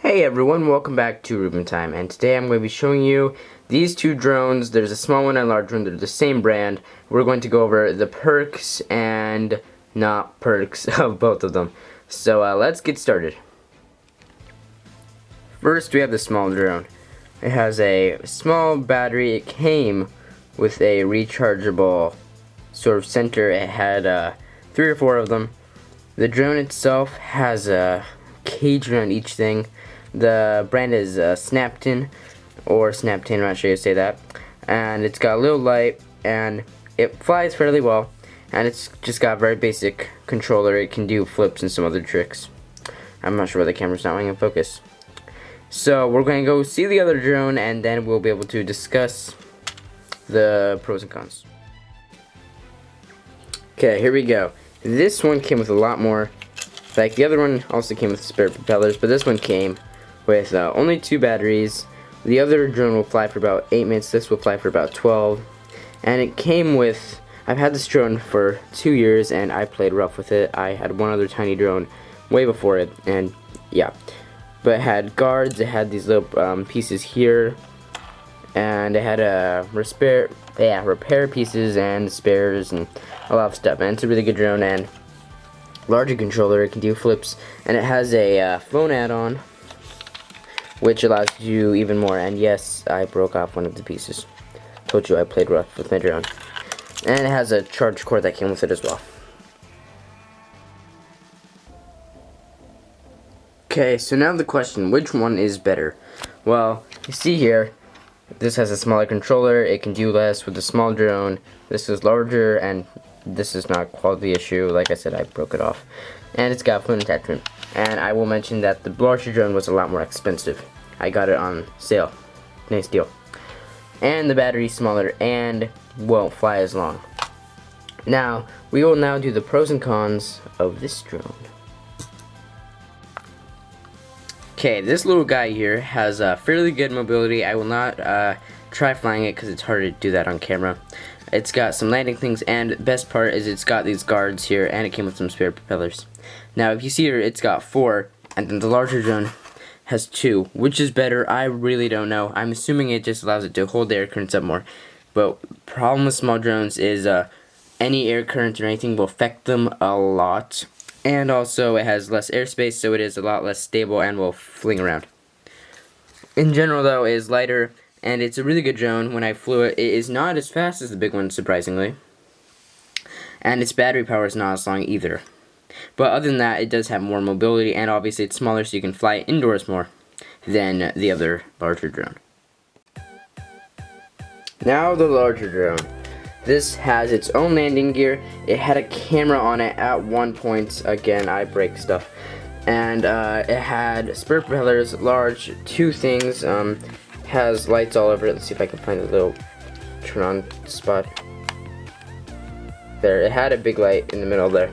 Hey everyone, welcome back to Rubin Time, and today I'm going to be showing you these two drones. There's a small one and a large one. They're the same brand. We're going to go over the perks and not perks of both of them. So let's get started. First we have the small drone. It has a small battery. It came with a rechargeable sort of center. It had 3 or 4 of them. The drone itself has a cage around each thing. The brand is Snaptain, or Snaptain, I'm not sure you say that. And it's got a little light, and it flies fairly well. And it's just got a very basic controller. It can do flips and some other tricks. I'm not sure why the camera's not in focus. So we're going to go see the other drone, and then we'll be able to discuss the pros and cons. Okay, here we go. This one came with a lot more. Like the other one also came with spare propellers, but this one came with only 2 batteries. The other drone will fly for about 8 minutes. This will fly for about 12. And it came with, I've had this drone for 2 years and I played rough with it. I had one other tiny drone way before it, and yeah. But it had guards, it had these little pieces here, and it had repair pieces and spares and a lot of stuff. And it's a really good drone and larger controller. It can do flips, and it has a phone add-on which allows you to do even more. And yes, I broke off one of the pieces. Told you I played rough with my drone. And it has a charge cord that came with it as well. Okay, so now the question, which one is better? Well, you see here, this has a smaller controller. It can do less with the small drone. This is larger, and this is not a quality issue. Like I said, I broke it off. And it's got phone attachment. And I will mention that the larger drone was a lot more expensive. I got it on sale. Nice deal. And the battery's smaller and won't fly as long. Now, we will now do the pros and cons of this drone. Okay, this little guy here has fairly good mobility. I will not try flying it because it's hard to do that on camera. It's got some landing things, and the best part is it's got these guards here, and it came with some spare propellers. Now, if you see here, it's got 4, and then the larger drone has 2. Which is better? I really don't know. I'm assuming it just allows it to hold the air currents up more. But problem with small drones is any air current or anything will affect them a lot. And also, it has less airspace, so it is a lot less stable and will fling around. In general, though, it is lighter, and it's a really good drone. When I flew it, it is not as fast as the big one, surprisingly. And its battery power is not as long either. But other than that, it does have more mobility, and obviously it's smaller, so you can fly indoors more than the other larger drone. Now the larger drone. This has its own landing gear. It had a camera on it at one point. Again, I break stuff. And it had spare propellers, large, 2 things. Has lights all over it. Let's see if I can find a little turn on spot. There, it had a big light in the middle there.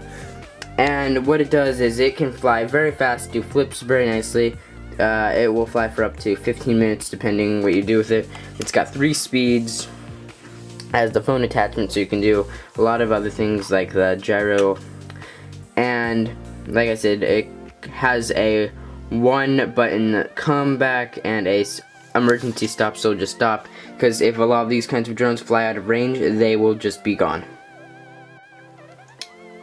And what it does is it can fly very fast, do flips very nicely. It will fly for up to 15 minutes depending what you do with it. It's got 3 speeds. Has the phone attachment, so you can do a lot of other things like the gyro. And like I said, it has a 1-button comeback and a emergency stop, so just stop, because if a lot of these kinds of drones fly out of range, they will just be gone.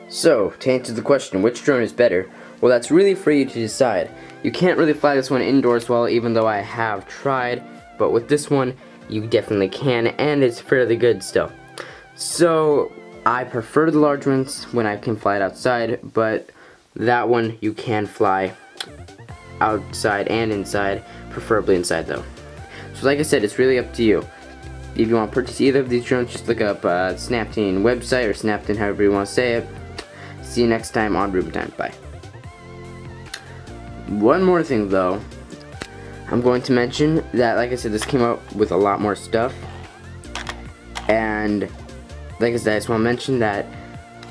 So, to answer the question, which drone is better? Well, that's really for you to decide. You can't really fly this one indoors well, even though I have tried, but with this one, you definitely can, and it's fairly good still. So, I prefer the large ones when I can fly it outside, but that one you can fly outside and inside, preferably inside though. So like I said, it's really up to you. If you want to purchase either of these drones, just look up Snaptain website, or Snaptain, however you want to say it. See you next time on Rubin Time. Bye. One more thing though, I'm going to mention that, like I said, this came out with a lot more stuff. And like I said, I just want to mention that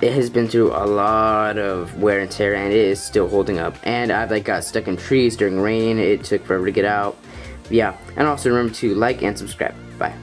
it has been through a lot of wear and tear, and it is still holding up. And I've got stuck in trees during rain. It took forever to get out. Yeah, and also remember to like and subscribe. Bye.